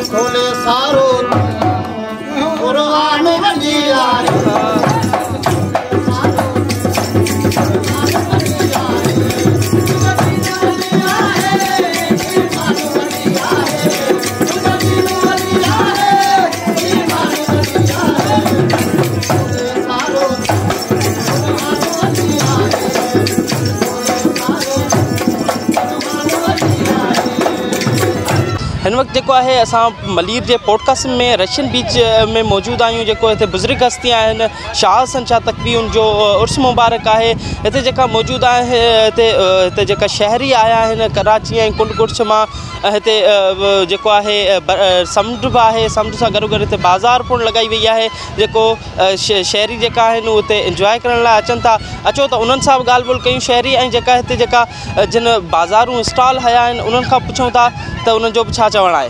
खोले सारो कुरान वजिया इन वक्त जो है असां मलीर के पॉडकास्ट में रशियन बीच में मौजूद आयूँ जो इतने बुजुर्ग हस्ती आहिनि शाह संशा तकवी उनजो उर्स मुबारक है इतने जो मौजूद है इतने जो शहरी आया हैं कराची ऐं कुंड कुर्छ में इतने जो है समुंड भी है समुंड से गॾो गॾु इतने बाज़ार पिण लगाई वही है जो शहरी जो उतने इंजॉय करण लाइ अचनि था अचो तो उन्हनि सां बि ॻाल्हि ॿोल कयूं शहरी ऐं जेका हिते जिन बाज़ारूं स्टॉल हया आहिनि उन्हनि खां पुछूं था तो उन्हनि जो बि छा चवणु आहे।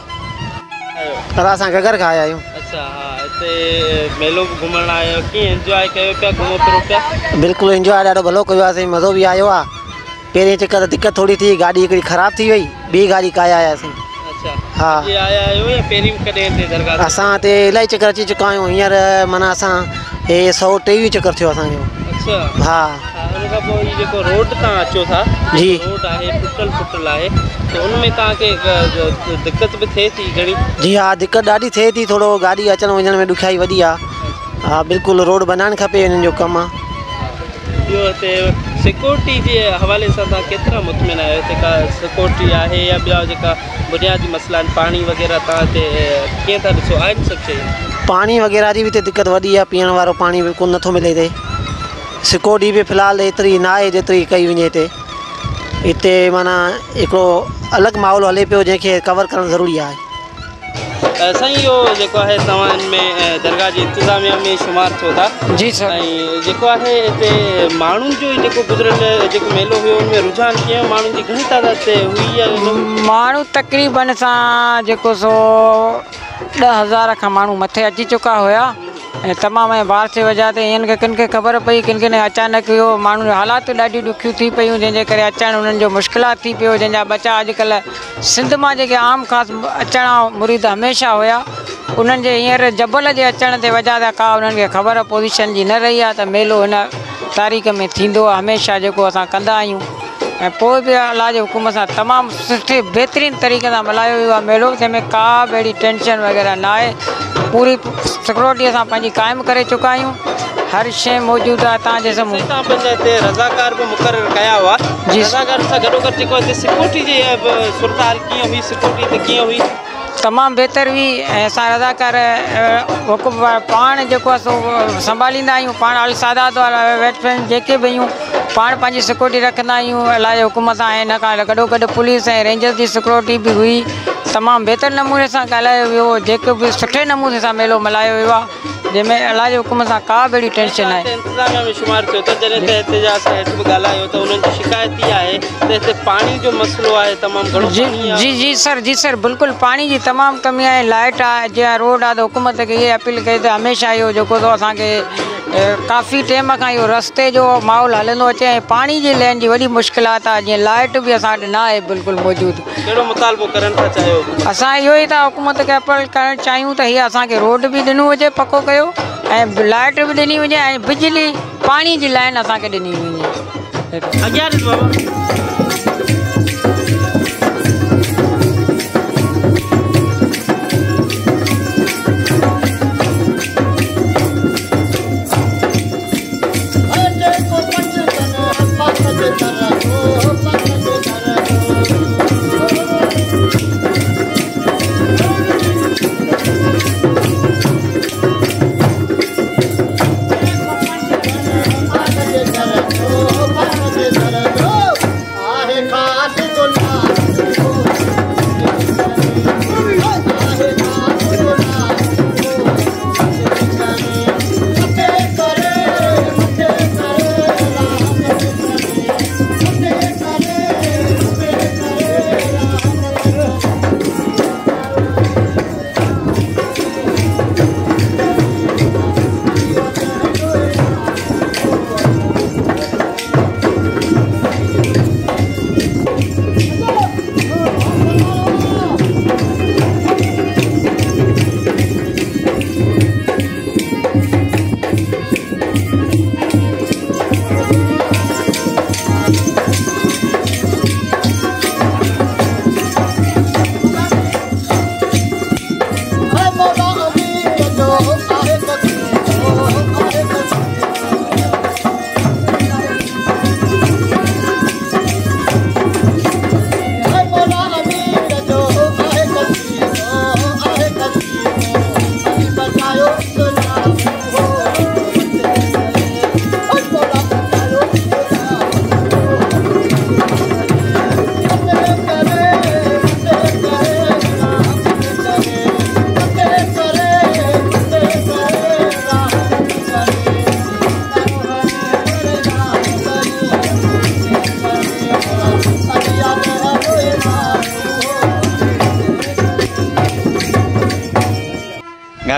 असां गगर खां आया आहियूं। अच्छा हाँ इतने मेलो घुमण आयो कीअं इंजॉय कयो पिया घुमो फिरो पिया? बिल्कुलु इंजॉय ॾाढो भलो कयो आहे, मज़ो बि आयो आहे। पहिरें चक्कर दिक़त थोड़ी थी, गाड़ी हिकिड़ी ख़राब थी वई, ॿी गाड़ी काया आयासीं। अच्छा हाँ आया आहियो या पहिरीं कॾहिं हिते दरगाह? असां हिते इलाही चक्कर अची चुका आहियूं, हींअर माना असां हे 123 चक्कर थियो असांजो। अच्छा हाँ उन खां पोइ हीअ जेको रोड तव्हां अचो था जी रोड आहे टुटल फुटल आहे तो उनमें तव्हांखे दिक़त बि थिए थी घणी? जी हाँ दिक़त ॾाढी थिए थी, थोरो गाॾी अचण वञण में ॾुखियाई वधी आहे। हाँ बिल्कुलु रोड बनाइणु खपे, हिननि जो कमु आहे। ॿियो हिते सिक्योरिटी जे हवाले सां तव्हां केतिरा मुतमिन आहियो? हिते का सिक्योरिटी आहे या ॿिया जेका बुनियादी मसइला आहिनि पाणी वग़ैरह तव्हां हिते कीअं था ॾिसो आहिनि सभु शयूं? पाणी वग़ैरह जी बि हिते दिक़त वधी आहे, पीअण वारो पाणी बिल्कुलु नथो मिले हिते। सिक्योरिटी बि फ़िलहालु एतिरी न आहे जेतिरी कई वञे हिते माना हिकिड़ो अलॻि माहौल हले पियो जंहिंखे कवर करणु ज़रूरी आहे। साईं इहो जेको आहे तव्हां में दरगाह जी इंतिज़ामिया में शुमार थियो था? जी सर। ऐं जेको आहे हिते माण्हुनि जो जेको गुज़िरियल जेको मेलो हुयो उनमें रुझान कीअं माण्हुनि जी घणी तादाद ते हुई आहे? माण्हू तक़रीबन सां जेको सो 10,000 खां माण्हू मथे अची चुका हुया ऐं तमामु बारिश जे वजह ते इन खे किन खे ख़बर पई किन खे अचानक इहो माण्हुनि जो हालात ॾाढी ॾुखियूं थी पियूं जंहिंजे करे अचणु उन्हनि जो मुश्किलात थी पियो, जंहिंजा बचा अॼुकल्ह सिंध मां जेके आम ख़ासि अचणा मुरीद हमेशह हुया उन्हनि जे हींअर जबल जे अचण ते वजह सां का उन्हनि खे ख़बर पोज़ीशन जी न रही आहे त मेलो हिन तारीख़ में थींदो आहे हमेशह जेको असां कंदा आहियूं ऐं पोइ बि अलाह जे हुकुम सां तमामु सुठे बहितरीन तरीक़े सां मल्हायो वियो आहे मेलो, जंहिंमें का बि अहिड़ी टेंशन वग़ैरह न आहे। पूरी सिक्योरिटी असां पंहिंजी क़ाइमु करे चुका आहियूं, हर शइ मौजूदु आहे तव्हांजे साम्हूं। तव्हां पंहिंजा हिते रज़ाकार बि मुक़ररु कया हुआ जी? रज़ाकार सां गॾो गॾु जेको हिते सिक्योरिटी जी सूरत हाल कीअं हुई, सिक्योरिटी हिते कीअं हुई? तमामु बहितर हुई ऐं असां रज़ाकार हुकुम पाण जेको आहे सो संभालींदा आहियूं, पाण अल सादात वारा वेटरन जेके बि आहियूं पाण पंहिंजी सिक्योरिटी रखंदा आहियूं अलाह जे हुकुम सां। ऐं हिन खां गॾो गॾु पुलिस ऐं रेंजर्स जी सिक्योरिटी बि हुई, तमामु बहितर नमूने सां ॻाल्हायो वियो, जेको बि सुठे नमूने सां मेलो मल्हायो वियो आहे जंहिंमें अलाह जे हुकुम सां का बि अहिड़ी टेंशन आहे। इंतिज़ामिया में शुमार थियो त जॾहिं त हिते जा असां हेठि बि ॻाल्हायो त उन्हनि जी शिकायत इहा आहे त हिते पाणी जो मसइलो आहे तमामु घणो। जी सर बिल्कुलु पाणी जी तमामु कमी आहे, लाइट आहे, जीअं रोड आहे त हुकूमत खे इहा अपील कई त हमेशह इहो जेको असांखे काफ़ी टाइम खां इहो रस्ते जो माहौल हलंदो अचे ऐं पाणी जी लेन जी वॾी मुश्किलात आहे, जीअं लाइट बि असां वटि न आहे बिल्कुलु मौजूदु। कहिड़ो मुतालबो करणु था चाहियो? असां इहो ई था हुकूमत खे अपील करणु चाहियूं त हीअ असांखे रोड बि ॾिनो हुजे पको कयो ऐं लाइट बि ॾिनी वञे ऐं बिजली पाणी जी लाइन असांखे ॾिनी वञे। अॻियां बाबा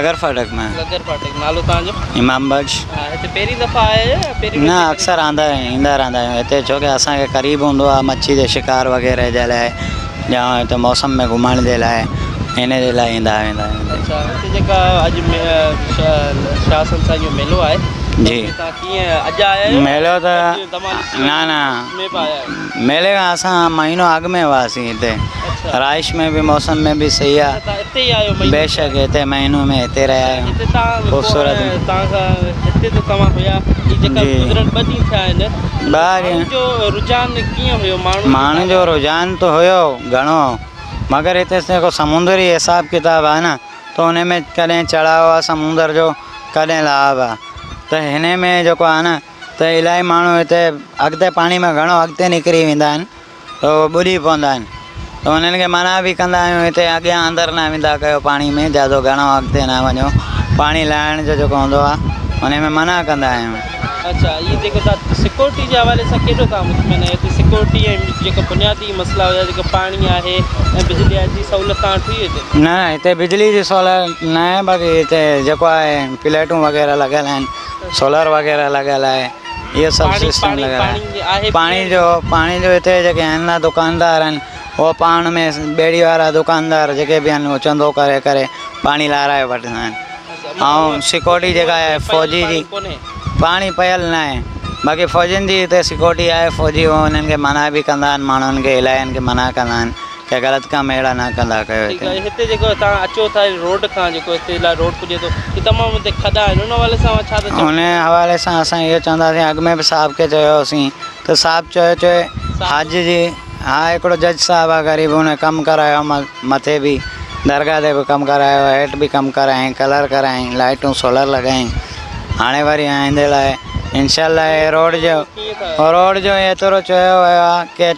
गगर फाटक में। गगर फाटक नालो तव्हांजो? इमाम बख्श। हा हिते पहिरीं दफ़ा आया पहिरीं? न अक्सर ईंदा रहंदा आहियूं हिते, छोकी असांखे क़रीब हूंदो आहे मच्छी जे शिकार वग़ैरह जे लाइ या हिते मौसम में घुमण जे लाइ, इन जे लाइ ईंदा वेंदा आहियूं। अच्छा, हिते जेका अॼु शाह संसा जो मेलो आहे जी, तव्हां कीअं अॼु आया आहियो? मेलो त न मेले खां असां महीनो अॻु में हुआसीं हिते। राइश में भी मौसम में भी सही है, बेशक हिते महीनों में हिते रहिया आहियूं। ख़ूबसूरत माण्हुनि जो रुझान तो हुयो घणो, मगर हिते जेको समुंद्री हिसाब किताब आहे न, तो उन में कॾहिं चढ़ाव आहे समुंद्र जो, कॾहिं लाभ आहे। त हिन में जेको आहे न त इलाही माण्हू हिते अॻिते पाणी में घणो अॻिते निकिरी वेंदा आहिनि, त ॿुॾी पवंदा आहिनि। त उन्हनि खे मना बि कंदा आहियूं हिते अॻियां अंदरि न वेंदा कयो पाणी में, ज़्यादा घणो अॻिते न वञो, पाणी लाहिण जो जेको हूंदो आहे उन में मना कंदा आहियूं। अच्छा, ये जेको तव्हां सिक्योरिटी जे हवाले सां केॾो तव्हां मुतमिन आहियो? हिते सिक्योरिटी ऐं जेका बुनियादी मसइला हुया, जेका पाणी आहे ऐं बिजली जी सहूलियत तव्हां वटि हुई हिते? न, हिते बिजली जी सहूलियत न आहे, बाक़ी हिते जेको आहे प्लेटूं वग़ैरह लॻियल आहिनि, सोलर वग़ैरह लॻियल आहे, इहो सभु सिस्टम लॻियल आहे। पाणी जो हिते जेके आहिनि न दुकानदार आहिनि, वो पाण में बेड़ी वारा दुकानदार जेके बि आहिनि वो चंदो करे करे पाणी लाराए वठंदा आहिनि। ऐं सिक्योरिटी जेका आहे फ़ौजी जी, पाणी पयल न आहे, बाक़ी फ़ौजियुनि जी हिते सिक्योरिटी आहे। फ़ौजी उन्हनि खे मना बि कंदा आहिनि, माण्हुनि खे इलाहियुनि खे मना कंदा आहिनि की ग़लति कमु अहिड़ा न कंदा कयो। हिते जेको तव्हां अचो था रोड खां, जेको हिते रोड पुॼे थो, ही तमामु हिते खॾा आहिनि, उन हवाले सां छा था चओ? उन हवाले सां असां इहो चवंदासीं, अॻु में बि साहिब खे चयोसीं त साहिबु चयो हज जी, हा हिकिड़ो जज साहिबु आहे ग़रीब, उन कमु करायो, मथे बि दरगाह ते बि कमु करायो, हेठि बि कमु करायईं, कलर करायईं, लाइटूं सोलर लॻायईं। हाणे वरी आईंदे लाइ इंशाअल्लाह रोड जो एतिरो चयो वियो आहे की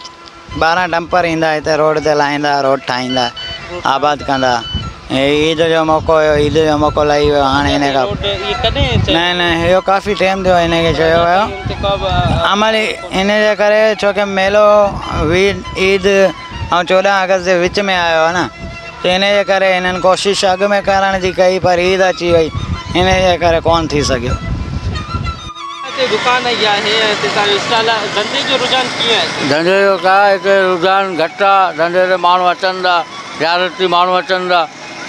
12 डंपर ईंदा हिते रोड ते लाहींदा, रोड ठाहींदा, आबाद कंदा। ईद जो मौक़ो हुयो, ईद जो मौक़ो लही वियो हाणे हिन खां न इहो काफ़ी टाइम थियो हिनखे चयो वियो अमल इन जे करे, छोकी मेलो ईद ऐं 14 अगस्त जे विच में आयो आहे न, त इन जे करे हिननि कोशिशि अॻु में करण जी कई, पर ईद अची वई, इन जे करे कोन थी सघियो। दुकान आई आहे, धंधे जो रुझान कीअं आहे? धंधे जो छा हिते रुझान घटि आहे, धंधे ते माण्हू अचनि था, ज़्यादती माण्हू अचनि था,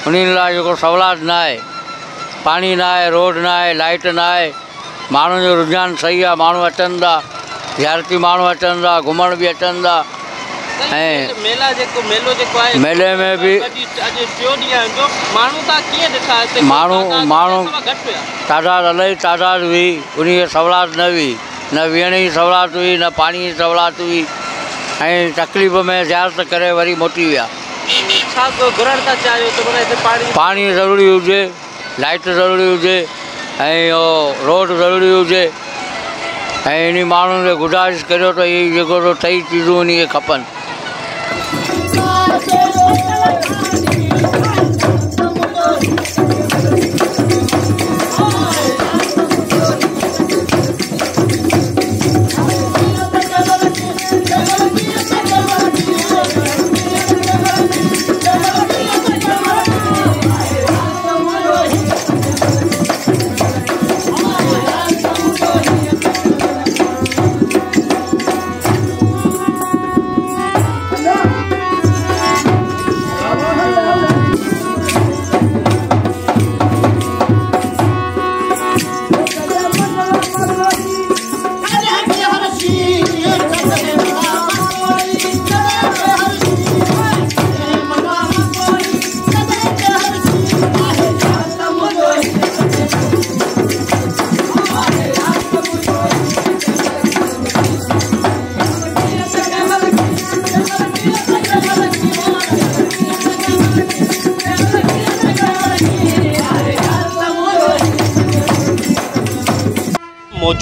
उन्हनि लाइ जेको सवलात न आहे, पाणी न आहे, रोड न आहे, लाइट न आहे, माण्हुनि जो रुझान सही आहे, माण्हू अचनि था, ज़्यादती माण्हू अचनि था, घुमण बि अचनि था। ऐं मेले में बि माण्हू तादाद इलाही तादाद हुई, उन खे सवलात न हुई, न वेहण जी सवलात हुई, न पाणी जी सवलात हुई, ऐं तकलीफ़ में ज़्यारत करे वरी मोटी विया। पाणी ज़रूरी हुजे, लाइट ज़रूरी हुजे, ऐं रोड ज़रूरी हुजे, ऐं इन माण्हुनि खे गुज़ारिश करियो त इहे जेको टई चीज़ूं उन खे खपनि।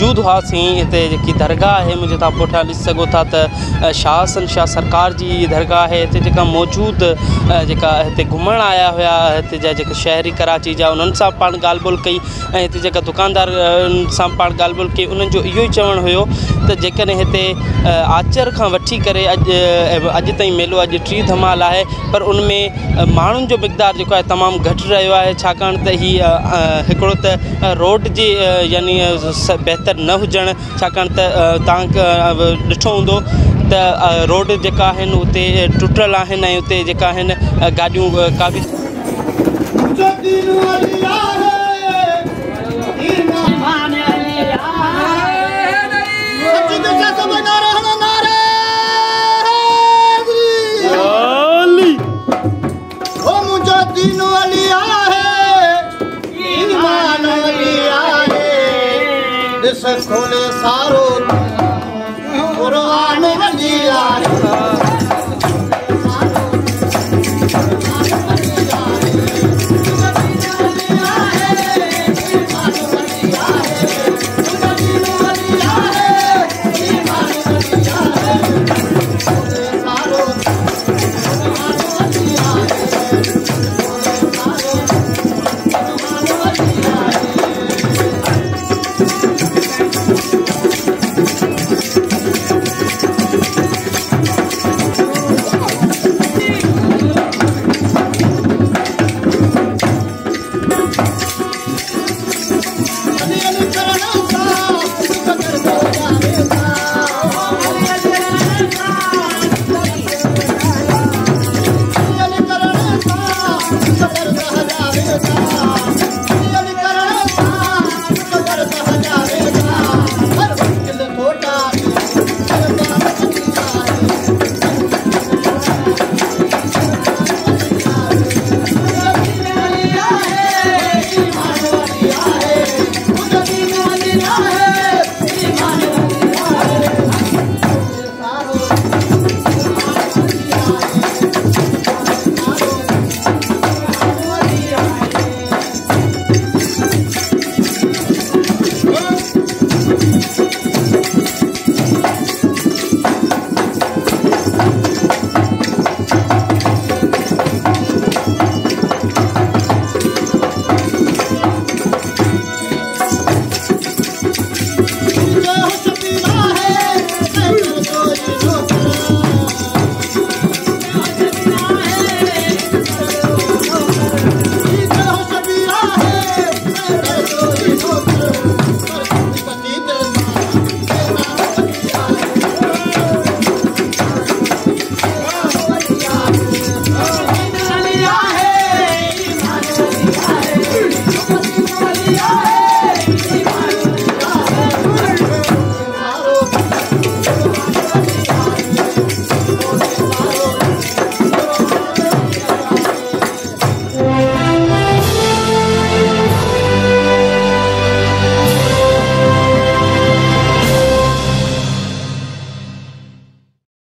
मौजूद हुआसीं। हिते जेकी दरगाह है मुझे तव्हां पुठियां ॾिसी सघो था त शाह सरकार जी दरगाह है। हिते जेका मौजूद जेका हिते घुमण आया हुआ हिते जा जेके शहरी कराची जा उन्हनि सां पाण ॻाल्हि ॿोल कई ऐं हिते जेका दुकानदार सां पाण ॻाल्हि ॿोल कई उन्हनि जो इहो ई चवणु हुयो त जेकॾहिं हिते आचर खां वठी करे अॼु ताईं मेलो अॼु टी धमाल आहे पर उनमें माण्हुनि जो मिक़दार जेको आहे तमामु घटि रहियो आहे छाकाणि त हीअ हिकिड़ो त रोड जी यानी बहितर न हुजणु छाकाणि त तव्हां ॾिठो हूंदो त रोड जेका आहिनि उते टुटल आहिनि ऐं उते जेका आहिनि गाॾियूं काफ़ी खोले सारो कुरान वली आहे।